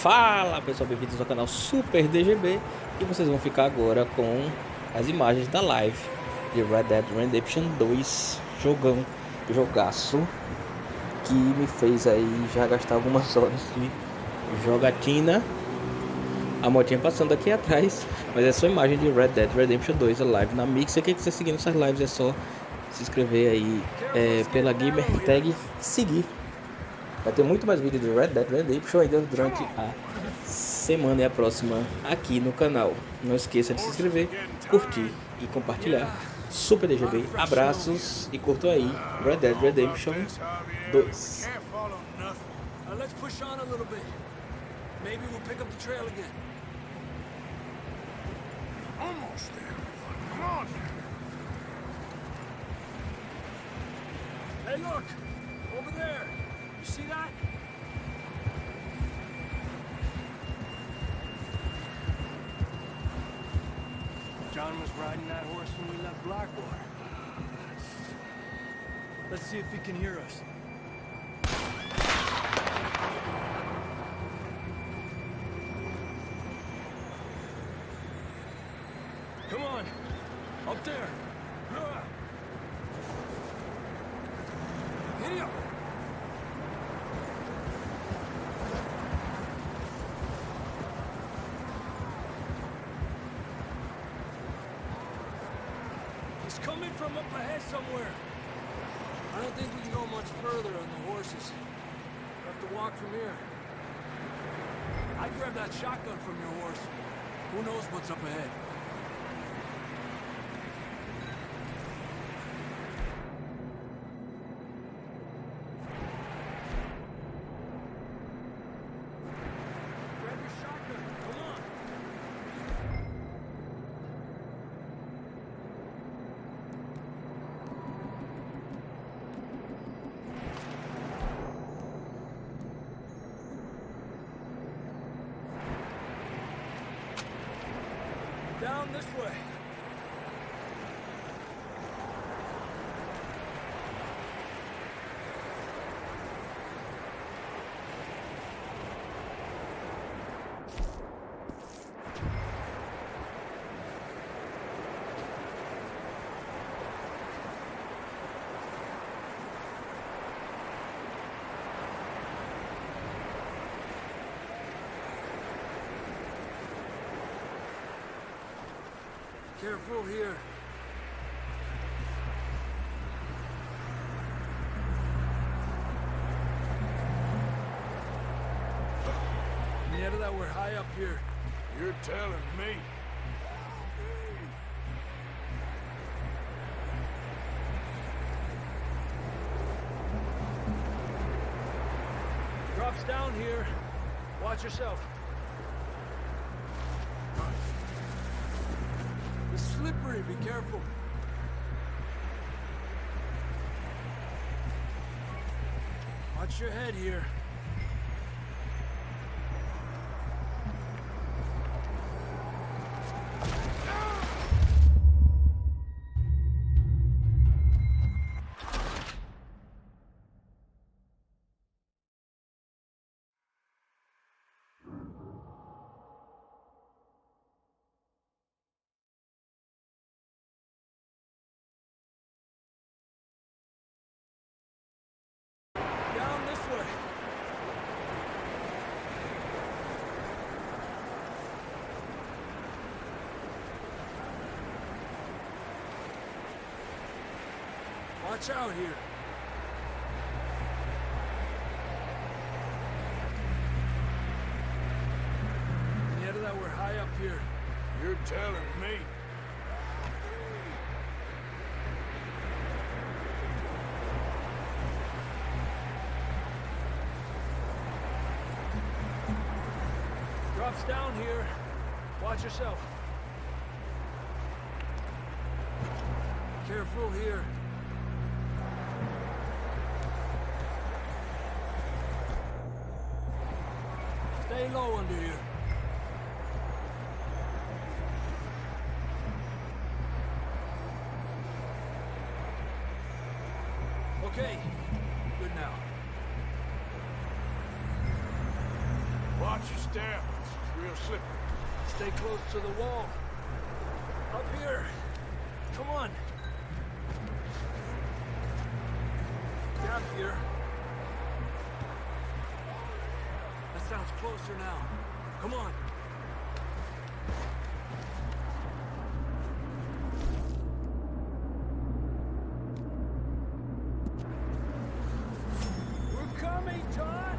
Fala pessoal, bem-vindos ao canal Super DGB. E vocês vão ficar agora com as imagens da live de Red Dead Redemption 2. Jogaço que me fez aí já gastar algumas horas de jogatina. A motinha passando aqui atrás, mas é só imagem de Red Dead Redemption 2, a live na Mix. E quem quiser seguir nessas lives é só se inscrever aí pela gamer tag seguir. Vai ter muito mais vídeo de Red Dead Redemption ainda durante a semana e a próxima aqui no canal. Não esqueça de se inscrever, curtir e compartilhar. Super DGB, abraços e curtam aí Red Dead Redemption 2. Hey, look! Over there! You see that? John was riding that horse when we left Blackwater. Let's see if he can hear us. Come on! Up there! Giddy up! He's coming from up ahead somewhere. I don't think we can go much further on the horses. We'll have to walk from here. I'd grab that shotgun from your horse. Who knows what's up ahead? Grab your shotgun. Come on. Down this way. Careful here. Nieta, that we're high up here. You're telling me. Drops down here. Watch yourself. It's slippery, be careful. Watch your head here. Down this way. Watch out here. Nieta, that we're high up here. You're telling me. Drops down here. Watch yourself. Careful here. Stay low under here. Okay, good now. Watch Watch your step. It's real slippery. Stay close to the wall. Up here. Come on. Down here. That sounds closer now. Come on. We're coming, John!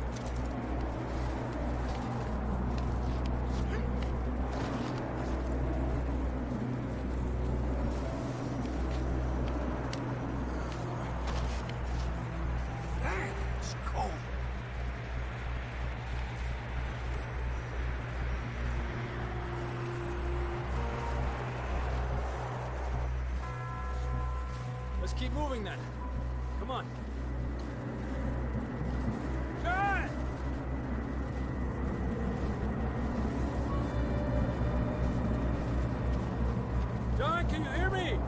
Dang, it's cold. Let's keep moving then. Come on. John! John, can you hear me?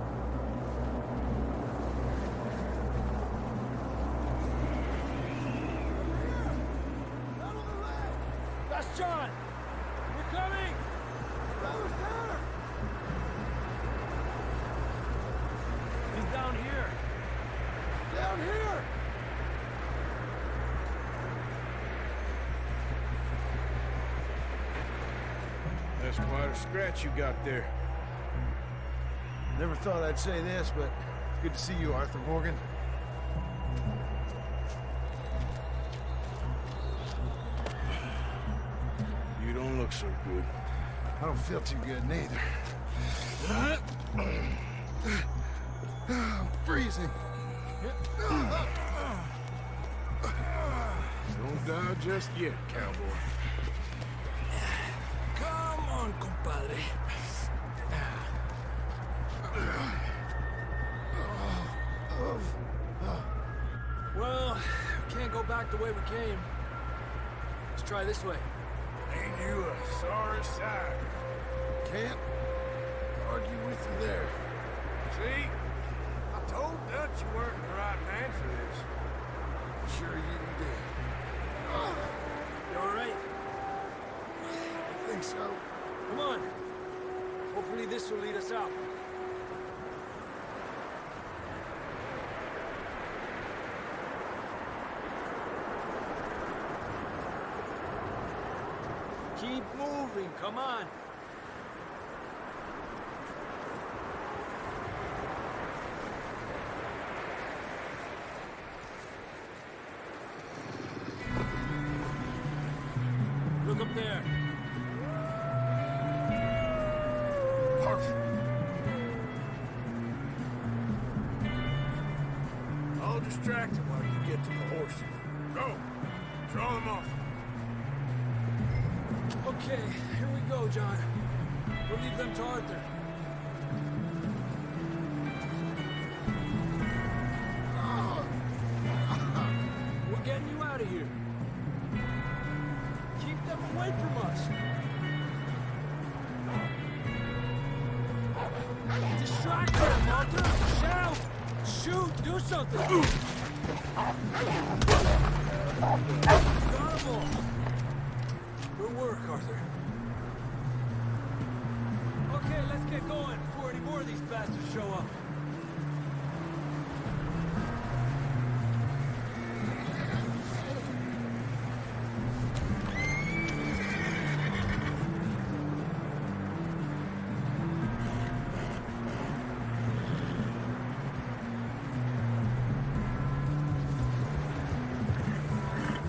That's John! We're coming! Brothers there! He's down here. Down here! That's quite a scratch you got there. Never thought I'd say this, but it's good to see you, Arthur Morgan. You don't look so good. I don't feel too good neither. I'm freezing. Don't die just yet, cowboy. Come on, compadre. Well, we can't go back the way we came. Let's try this way. Ain't you a sorry sight? Can't argue with you there. See? I told Dutch you weren't the right man for this. Sure you did. You all right? I think so. Come on. Hopefully this will lead us out. Keep moving, come on. Look up there. Perfect. I'll distract him while you get to the horses. Go! Draw them off. Okay, here we go, John. We'll leave them to Arthur. We're getting you out of here. Keep them away from us. Distract them, Arthur! Shout! Shoot! Do something! Got 'em all. Good work, Arthur. Okay, let's get going before any more of these bastards show up.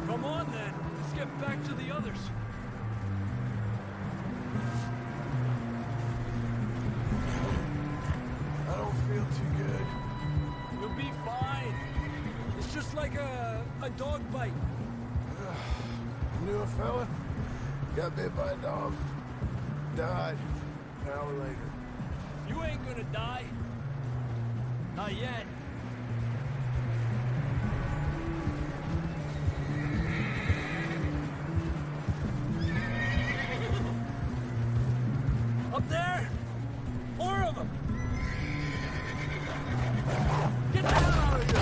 Come on, then. Let's get back to the others. I don't feel too good. You'll be fine. It's just like a dog bite. Knew a fella? Got bit by a dog. Died. An hour later. You ain't gonna die. Not yet. Up there! 4 of them! Get the hell out of here!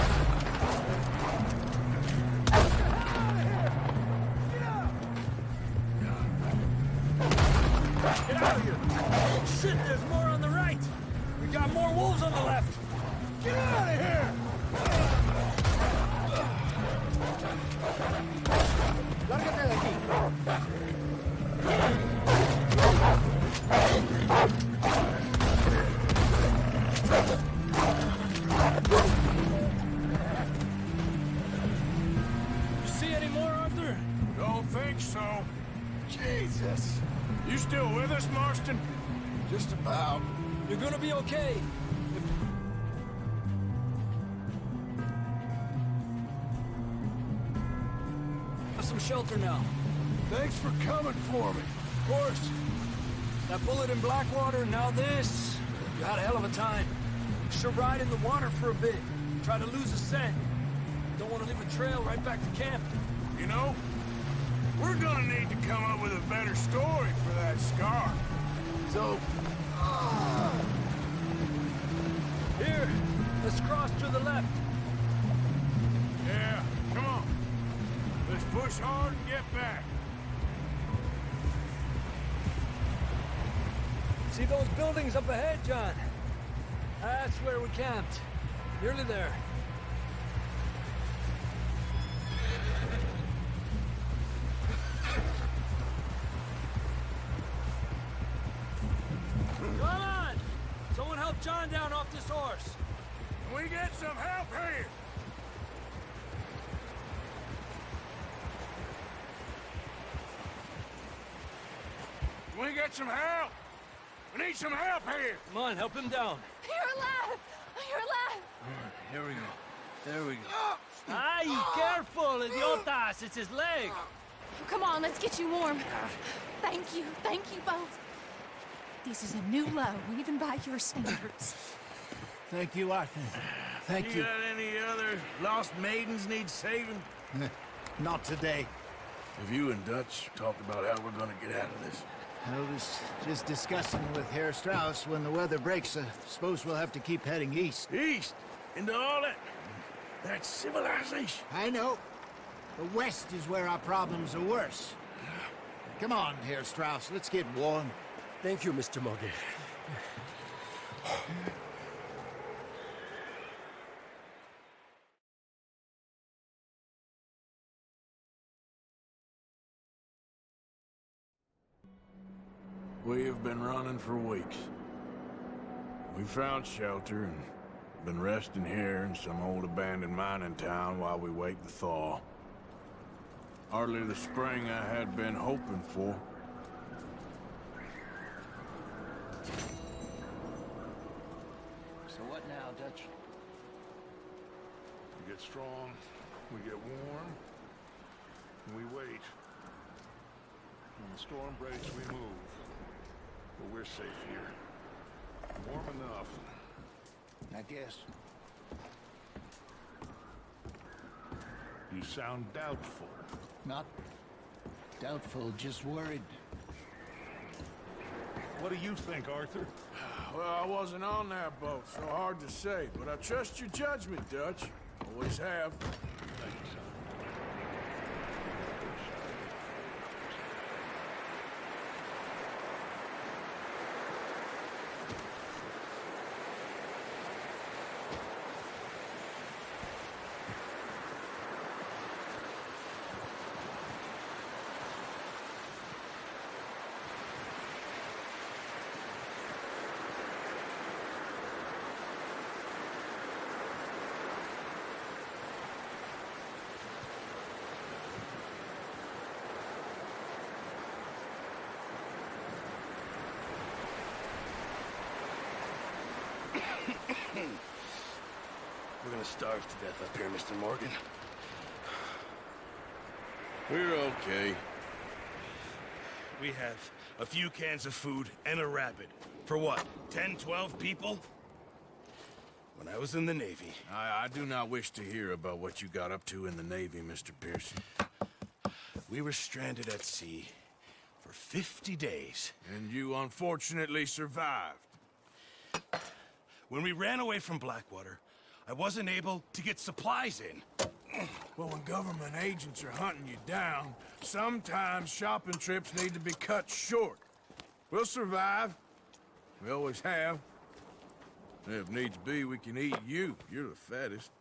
Get the hell out of here! Get out! We got more wolves on the left! Get out of here! Lárgate de aquí. You see any more, Arthur? Don't think so. Jesus! You still with us, Marston? Just about. You're gonna be okay. Some shelter now. Thanks for coming for me. Of course. That bullet in Blackwater, now this. You had a hell of a time. Should ride in the water for a bit. Try to lose a scent. Don't want to leave a trail right back to camp. You know, we're gonna need to come up with a better story for that scar. So, Here, let's cross to the left. Yeah, come on. Let's push hard and get back. See those buildings up ahead, John? That's where we camped. Nearly there. Come on! Someone help John down off this horse. Can we get some help here? Can we get some help? We need some help here. Come on, help him down. You're alive! You're alive! Here we go. There we go. Ay, careful, idiotas! It's his leg. Come on, let's get you warm. Thank you both. This is a new low, even by your standards. Thank you, Arthur. Thank you. Got any other lost maidens need saving? Not today. Have you and Dutch talked about how we're gonna get out of this? I was just discussing with Herr Strauss when the weather breaks. I suppose we'll have to keep heading east. East? Into all that civilization? I know. The west is where our problems are worse. Come on, Herr Strauss, let's get warm. Thank you, Mr. Morgan. We have been running for weeks. We found shelter and been resting here in some old abandoned mining town while we wait the thaw. Hardly the spring I had been hoping for. So what now, Dutch? We get strong, we get warm, and we wait. When the storm breaks, we move. But we're safe here. Warm enough. I guess. You sound doubtful. Not doubtful, just worried. What do you think, Arthur? Well, I wasn't on that boat, so hard to say. But I trust your judgment, Dutch. Always have. Thank you, son. We're gonna starve to death up here, Mr. Morgan. We're okay. We have a few cans of food and a rabbit. For what, 10, 12 people? When I was in the Navy... I do not wish to hear about what you got up to in the Navy, Mr. Pearson. We were stranded at sea for 50 days. And you unfortunately survived. When we ran away from Blackwater, I wasn't able to get supplies in. Well, when government agents are hunting you down, sometimes shopping trips need to be cut short. We'll survive. We always have. If needs be, we can eat you. You're the fattest.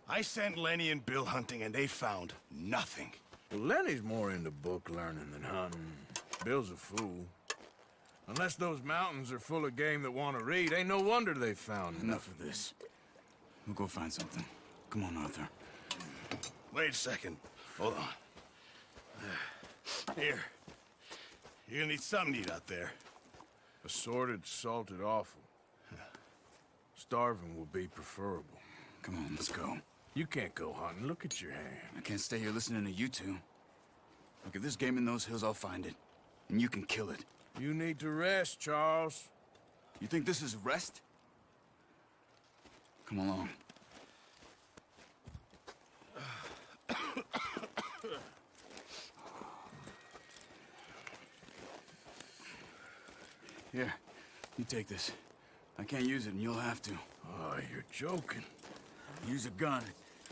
I sent Lenny and Bill hunting, and they found nothing. Well, Lenny's more into book learning than hunting. Bill's a fool. Unless those mountains are full of game that want to read, ain't no wonder they found Enough of this. We'll go find something. Come on, Arthur. Wait a second. Hold on. Here. You're gonna need something to eat out there. Assorted, salted offal. Starving will be preferable. Come on, let's go. You can't go hunting. Look at your hand. I can't stay here listening to you two. Look, if there's game in those hills, I'll find it. And you can kill it. You need to rest, Charles. You think this is rest? Come along. Here, you take this. I can't use it, and you'll have to. Oh, you're joking. Use a gun,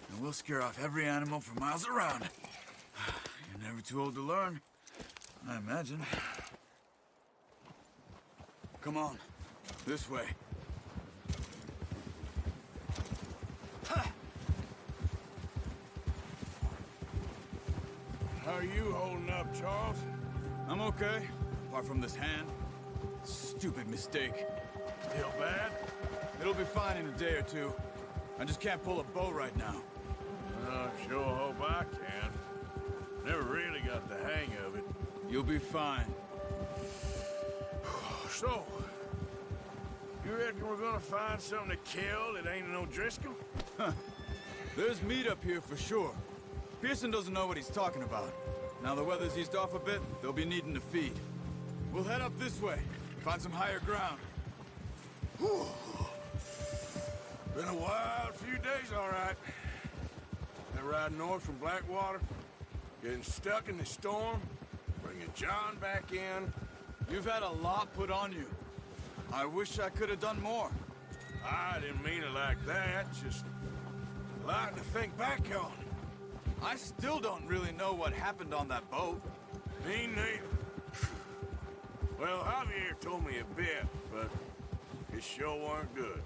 and we'll scare off every animal for miles around. You're never too old to learn, I imagine. Come on, this way. How are you holding up, Charles? I'm okay, apart from this hand. Stupid mistake. Still bad? It'll be fine in a day or two. I just can't pull a bow right now. Sure hope I can. Never really got the hang of it. You'll be fine. So, you reckon we're gonna find something to kill that ain't no Driscoll? There's meat up here for sure. Pearson doesn't know what he's talking about. Now the weather's eased off a bit, they'll be needing to feed. We'll head up this way, find some higher ground. Whew. Been a wild few days, all right. That ride north from Blackwater, getting stuck in the storm, bringing John back in. You've had a lot put on you. I wish I could have done more. I didn't mean it like that, just a lot to think back on. I still don't really know what happened on that boat. Me neither. Well, Javier told me a bit, but it sure weren't good.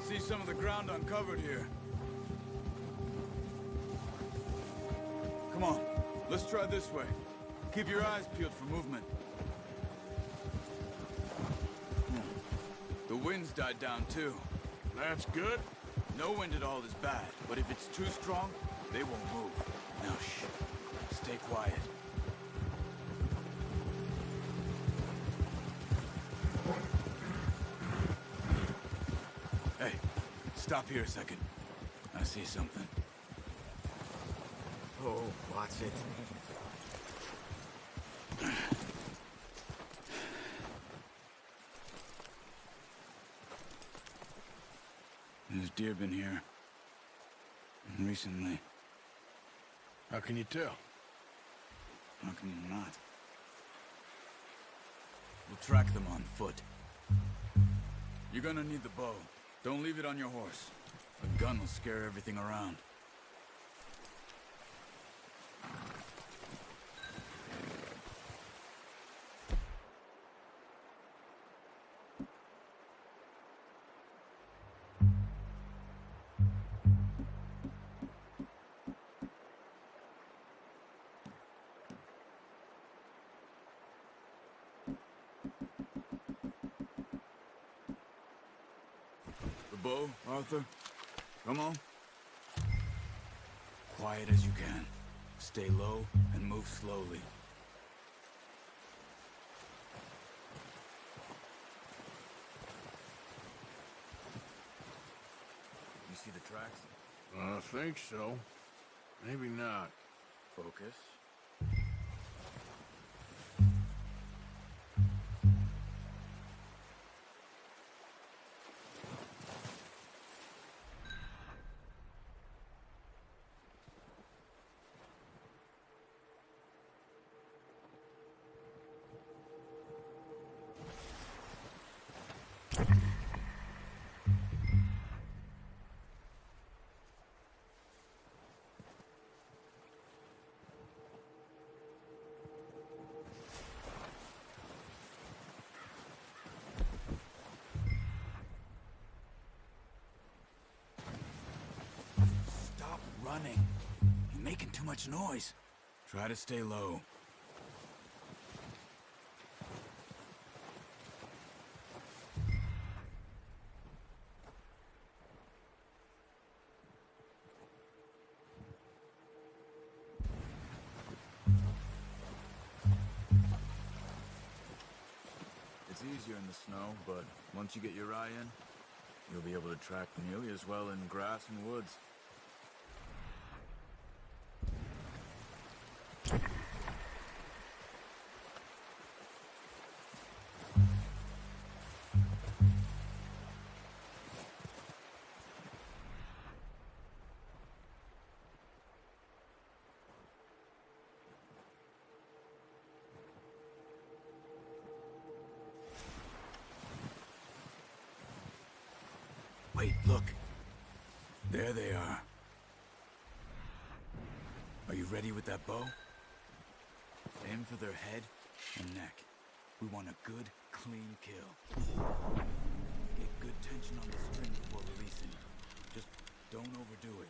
See some of the ground uncovered here. Come on, let's try this way. Keep your eyes peeled for movement. The wind's died down too. That's good. No wind at all is bad, but if it's too strong, they won't move. Now shh, stay quiet. Hey, stop here a second. I see something. Oh, watch it. There's deer been here. Recently. How can you tell? How can you not? We'll track them on foot. You're gonna need the bow. Don't leave it on your horse. A gun will scare everything around. The bow, Arthur. Come on. Quiet as you can. Stay low and move slowly. see the tracks? I think so. Maybe not. Focus. Stop running. You're making too much noise. Try to stay low. It's easier in the snow, but once you get your eye in, you'll be able to track nearly as well in grass and woods. Wait, look. There they are. Are you ready with that bow? Aim for their head and neck. We want a good, clean kill. Get good tension on the string before releasing. Just don't overdo it.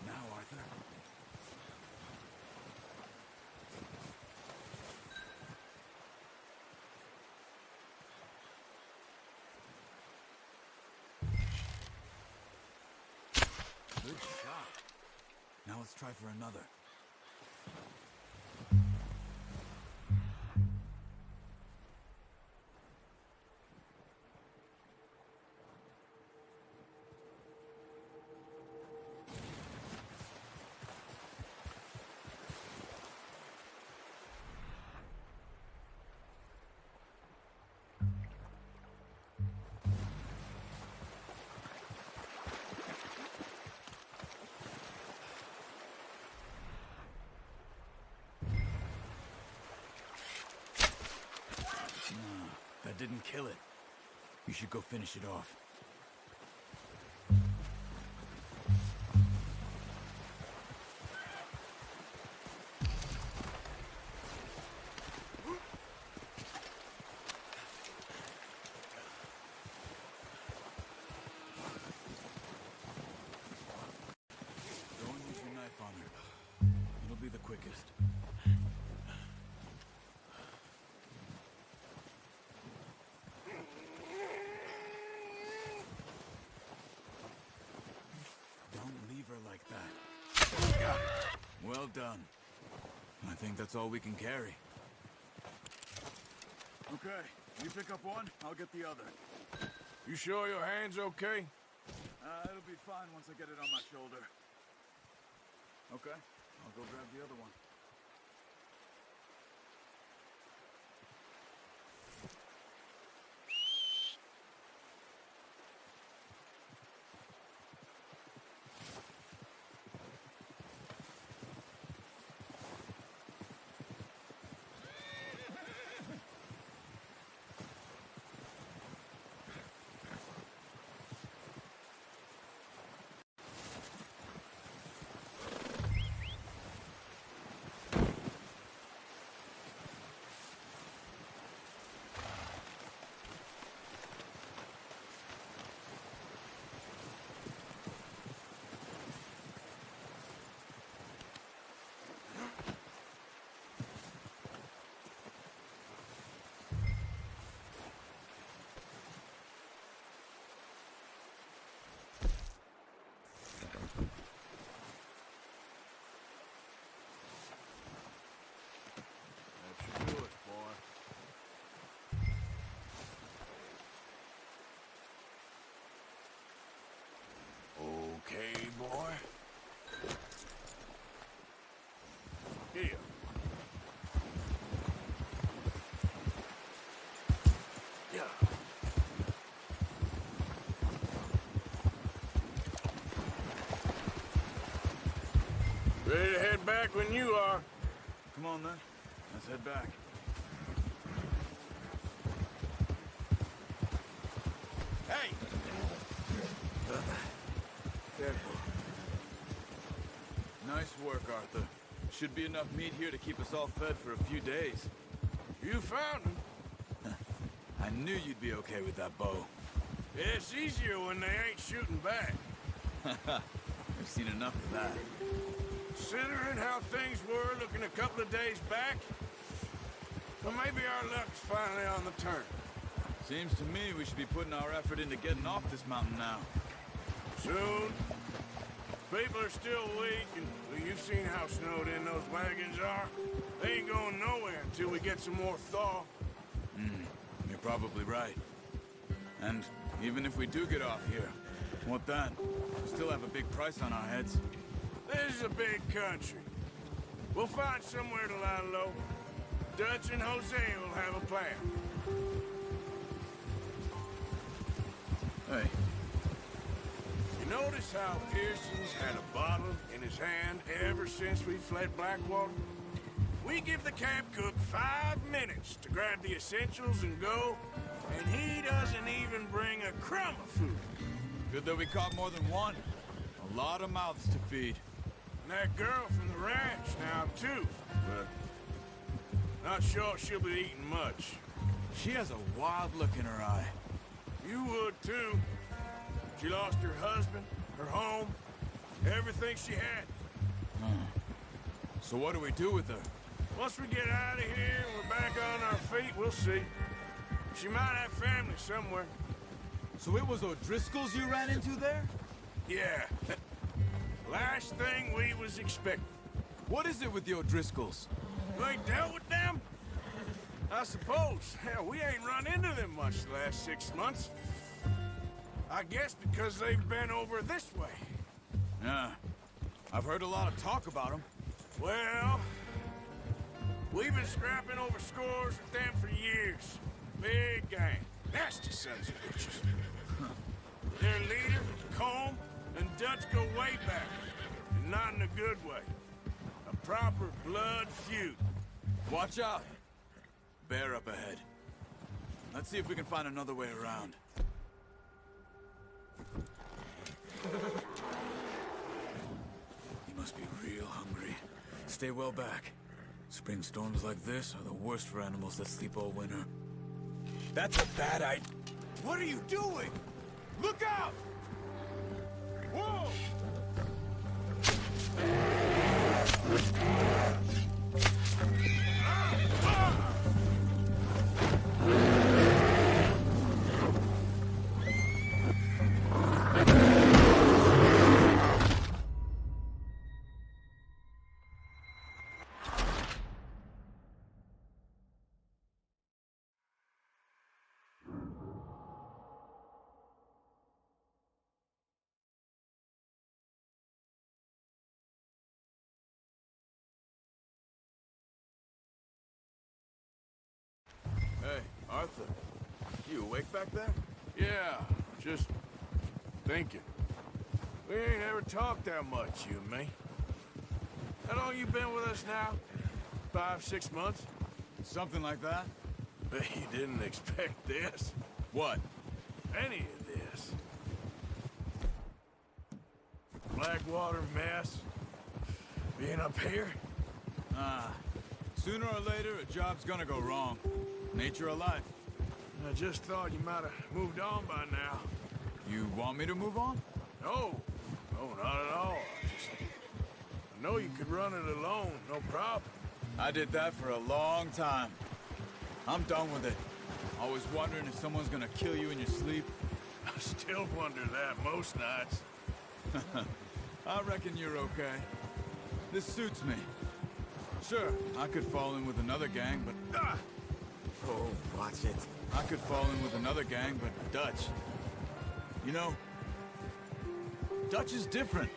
Now, Arthur. Good shot. Now let's try for another. That didn't kill it. You should go finish it off. Don't use your knife on her. It'll be the quickest. Like that. Got it. Well done. I think that's all we can carry. Okay, you pick up one, I'll get the other. You sure your hand's okay? It'll be fine once I get it on my shoulder. Okay, I'll go grab the other one. Ready to head back when you are. Come on, then. Let's head back. Hey! Careful. Nice work, Arthur. Should be enough meat here to keep us all fed for a few days. You found him. I knew you'd be okay with that bow. It's easier when they ain't shooting back. We've seen enough of that. Considering how things were looking a couple of days back, well, maybe our luck's finally on the turn. Seems to me we should be putting our effort into getting off this mountain now. Soon. People are still weak, and well, you've seen how snowed in those wagons are. They ain't going nowhere until we get some more thaw. You're probably right. And even if we do get off here, what then? We still have a big price on our heads. This is a big country. We'll find somewhere to lie low. Dutch and Jose will have a plan. Hey, You notice how Pearson's had a bottle in his hand ever since we fled Blackwater? We give the camp cook 5 minutes to grab the essentials and go, and he doesn't even bring a crumb of food. good that we caught more than one. A lot of mouths to feed. And that girl from the ranch now, too. But not sure she'll be eating much. She has a wild look in her eye. You would, too. She lost her husband, her home, everything she had. So what do we do with her? Once we get out of here and we're back on our feet, we'll see. She might have family somewhere. So it was O'Driscoll's you ran into there? Yeah. Last thing we was expecting. What is it with the O'Driscolls? You ain't dealt with them? I suppose. Hell, we ain't run into them much the last 6 months. I guess because they've been over this way. Yeah. I've heard a lot of talk about them. Well, we've been scrapping over scores with them for years. Big gang. Nasty sons of bitches. Their leader, Combe, and Dutch go way back. And not in a good way. A proper blood feud. Watch out. Bear up ahead. Let's see if we can find another way around. You must be real hungry. Stay well back. Spring storms like this are the worst for animals that sleep all winter. That's a bad idea. What are you doing? Look out! Whoa! Hey, Arthur. You awake back there? Yeah, just thinking. We ain't ever talked that much, you and me. How long you been with us now? 5, 6 months? Something like that? Bet you didn't expect this. What? Any of this. Blackwater mess. Being up here? Sooner or later, a job's gonna go wrong. Nature of life. I just thought you might have moved on by now. You want me to move on? No. No, not at all. I know you could run it alone, no problem. I did that for a long time. I'm done with it. Always wondering if someone's gonna kill you in your sleep. I still wonder that most nights. I reckon you're okay. This suits me. Sure, I could fall in with another gang, but... Oh, watch it. I could fall in with another gang, but Dutch... You know... Dutch is different.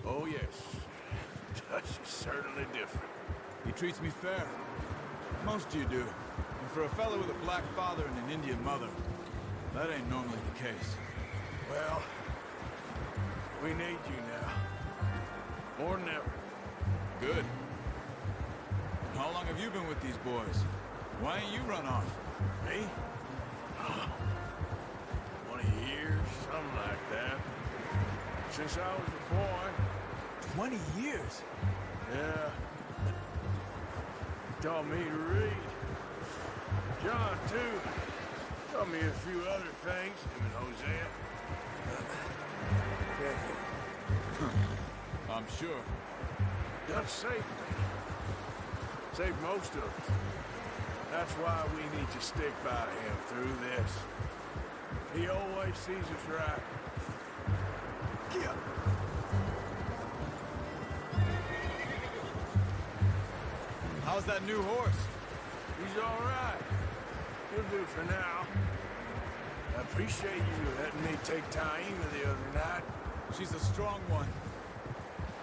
Oh, yes. Dutch is certainly different. He treats me fair. Most you do. And for a fellow with a black father and an Indian mother, that ain't normally the case. Well, we need you now. More than ever. Good. How long have you been with these boys? Why ain't you run off? Me? 20 years, something like that. Since I was a boy. 20 years? Yeah. Taught me to read. John, too. Taught me a few other things, him and Hosea. Careful. I'm sure. Just saved me. Saved most of us. That's why we need to stick by him through this. He always sees us right. Yeah. How's that new horse? He's all right. He'll do for now. I appreciate you letting me take Taima the other night. She's a strong one.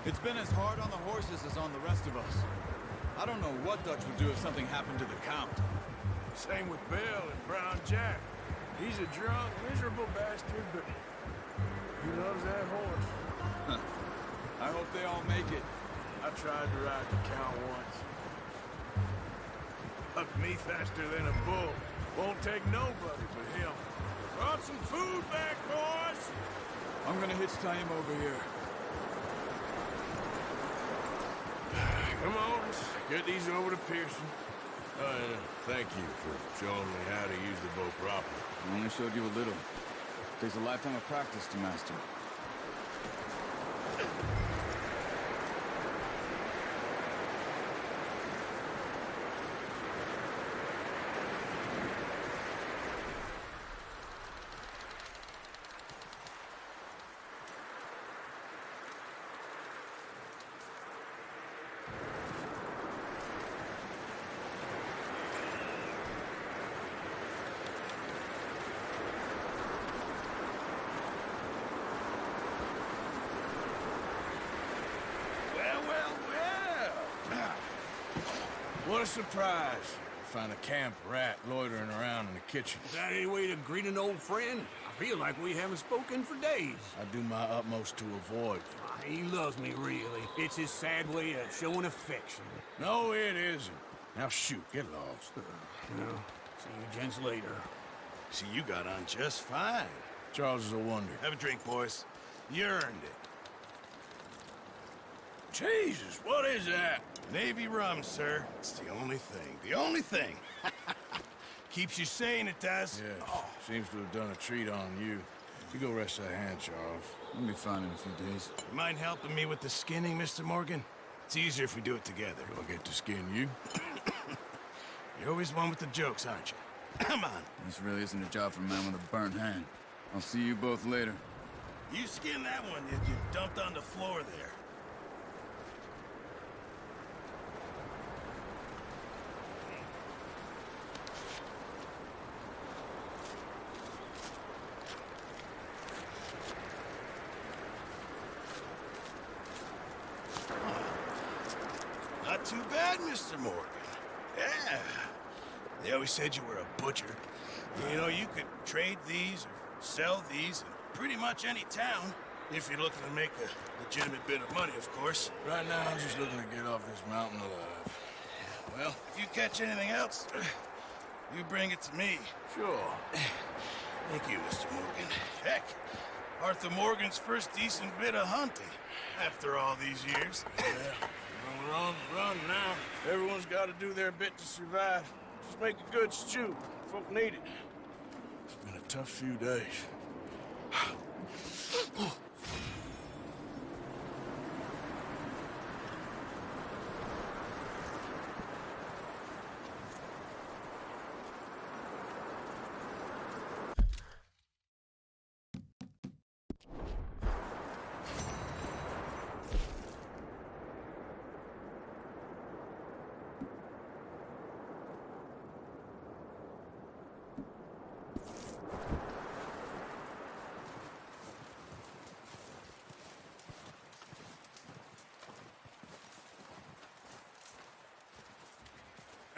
It's been as hard on the horses as on the rest of us. I don't know what Dutch would do if something happened to the Count. Same with Bill and Brown Jack. He's a drunk, miserable bastard, but he loves that horse. I hope they all make it. I tried to ride the Count once. Hucked me faster than a bull. Won't take nobody but him. Brought some food back, boys! I'm gonna hitch Taima over here. Come on, let's get these over to Pearson. Thank you for showing me how to use the boat properly. I only showed you a little. Takes a lifetime of practice to master. What a surprise. Find a camp rat loitering around in the kitchen. Is that any way to greet an old friend? I feel like we haven't spoken for days. I do my utmost to avoid you. He loves me, really. It's his sad way of showing affection. No, it isn't. Now shoot, get lost. Well, see you gents later. See, you got on just fine. Charles is a wonder. Have a drink, boys. You earned it. Jesus, what is that? Navy rum, sir. It's the only thing. The only thing. Keeps you sane, it does. Yes, seems to have done a treat on you. You go rest that hand, Charles. We'll be fine in a few days. You mind helping me with the skinning, Mr. Morgan? It's easier if we do it together. Do I get to skin you? You're always one with the jokes, aren't you? Come on. This really isn't a job for a man with a burnt hand. I'll see you both later. You skinned that one that you dumped on the floor there. Not too bad, Mr. Morgan. Yeah. They always said you were a butcher. You know, you could trade these or sell these in pretty much any town, if you're looking to make a legitimate bit of money, of course. Right now, I'm just looking to get off this mountain alive. Well, if you catch anything else, you bring it to me. Sure. Thank you, Mr. Morgan. Heck, Arthur Morgan's first decent bit of hunting after all these years. Yeah. We're on the run now. Everyone's got to do their bit to survive. Just make a good stew. Folk need it. It's been a tough few days.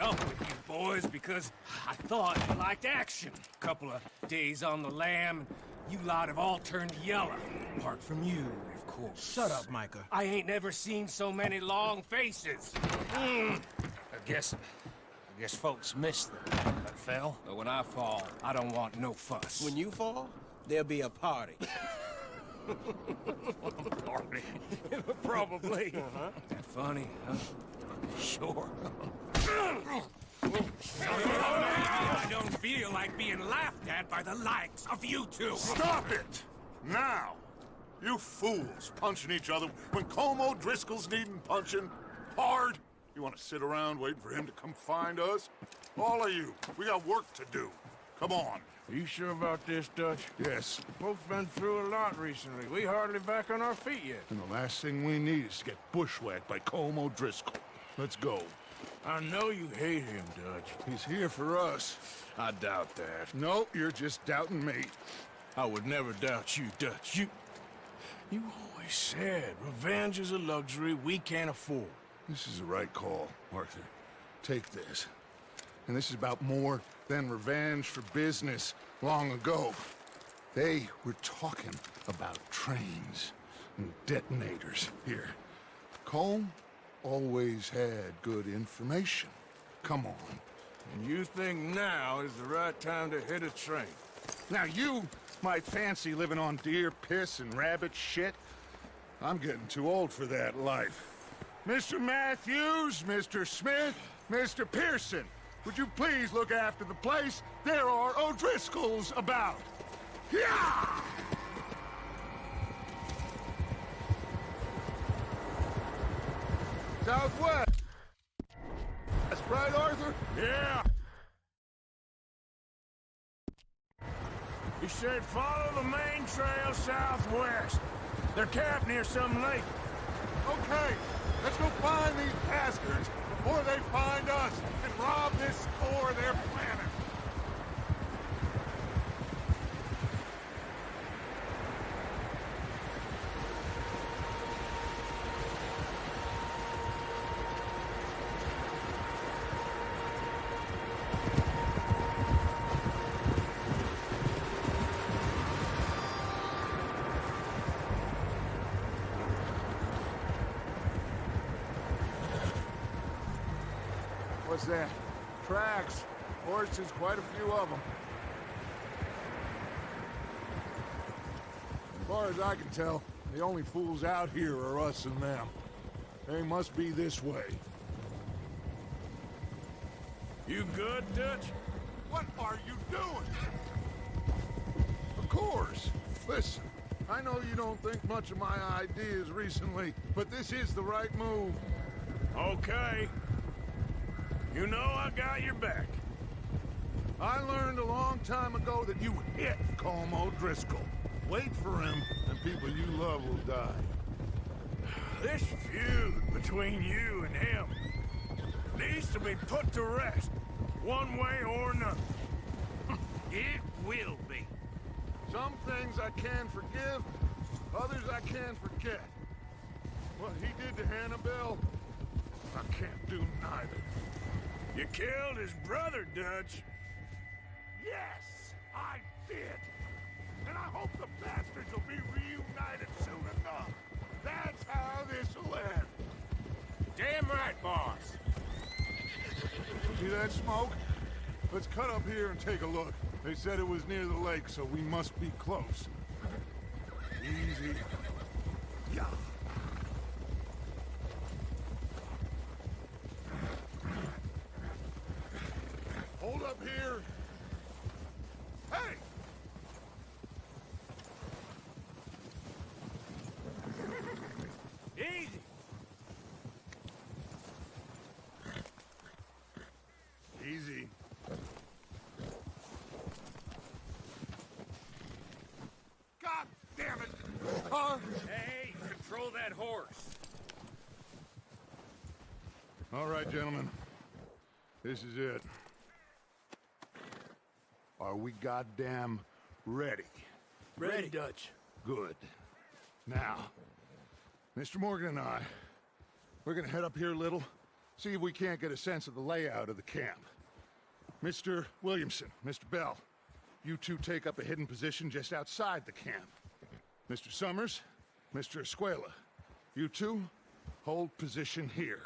Up with you boys because I thought you liked action. Couple of days on the lam, you lot have all turned yellow. Apart from you, of course. Shut up, Micah. I ain't never seen so many long faces. I guess folks miss them that fell. But when I fall, I don't want no fuss. When you fall, there'll be a party. Party. Probably. That funny, huh? Sure. I don't feel like being laughed at by the likes of you two. Stop it! Now! You fools punching each other when Colm O'Driscoll's needing punching hard. You want to sit around waiting for him to come find us? All of you, we got work to do. Come on. Are you sure about this, Dutch? Yes. Folks been through a lot recently. We hardly back on our feet yet. And the last thing we need is to get bushwhacked by Colm O'Driscoll. Let's go. I know you hate him, Dutch. He's here for us. I doubt that. No, you're just doubting me. I would never doubt you, Dutch. You always said revenge is a luxury we can't afford. This is the right call, Arthur. Take this. And this is about more than revenge for business long ago. They were talking about trains and detonators here. Colm always had good information. Come on. And you think now is the right time to hit a train? Now you might fancy living on deer piss and rabbit shit. I'm getting too old for that life. Mr. Matthews, Mr. Smith, Mr. Pearson, would you please look after the place? There are O'Driscolls about. Yeah! Southwest. That's right, Arthur? Yeah! He said follow the main trail southwest. They're camped near some lake. Okay, let's go find these bastards before they find us and rob this store of their planet. What's that? Tracks. Horses, quite a few of them. As far as I can tell, the only fools out here are us and them. They must be this way. You good, Dutch? What are you doing? Of course. Listen, I know you don't think much of my ideas recently, but this is the right move. Okay. You know I got your back. I learned a long time ago that you hit Colm O'Driscoll. Wait for him, and people you love will die. This feud between you and him needs to be put to rest, one way or another. It will be. Some things I can forgive, others I can't forget. What he did to Annabelle, I can't do neither. You killed his brother, Dutch. Yes, I did. And I hope the bastards will be reunited soon enough. That's how this'll end. Damn right, boss. See that smoke? Let's cut up here and take a look. They said it was near the lake, so we must be close. Easy. Yeah. Hold up here. Hey! Easy. Easy. God damn it! Huh? Hey, control that horse. All right, gentlemen. This is it. Are we goddamn ready? Ready, Dutch. Good. Now, Mr. Morgan and I, we're gonna head up here a little, see if we can't get a sense of the layout of the camp. Mr. Williamson, Mr. Bell, you two take up a hidden position just outside the camp. Mr. Summers, Mr. Escuela, you two, hold position here.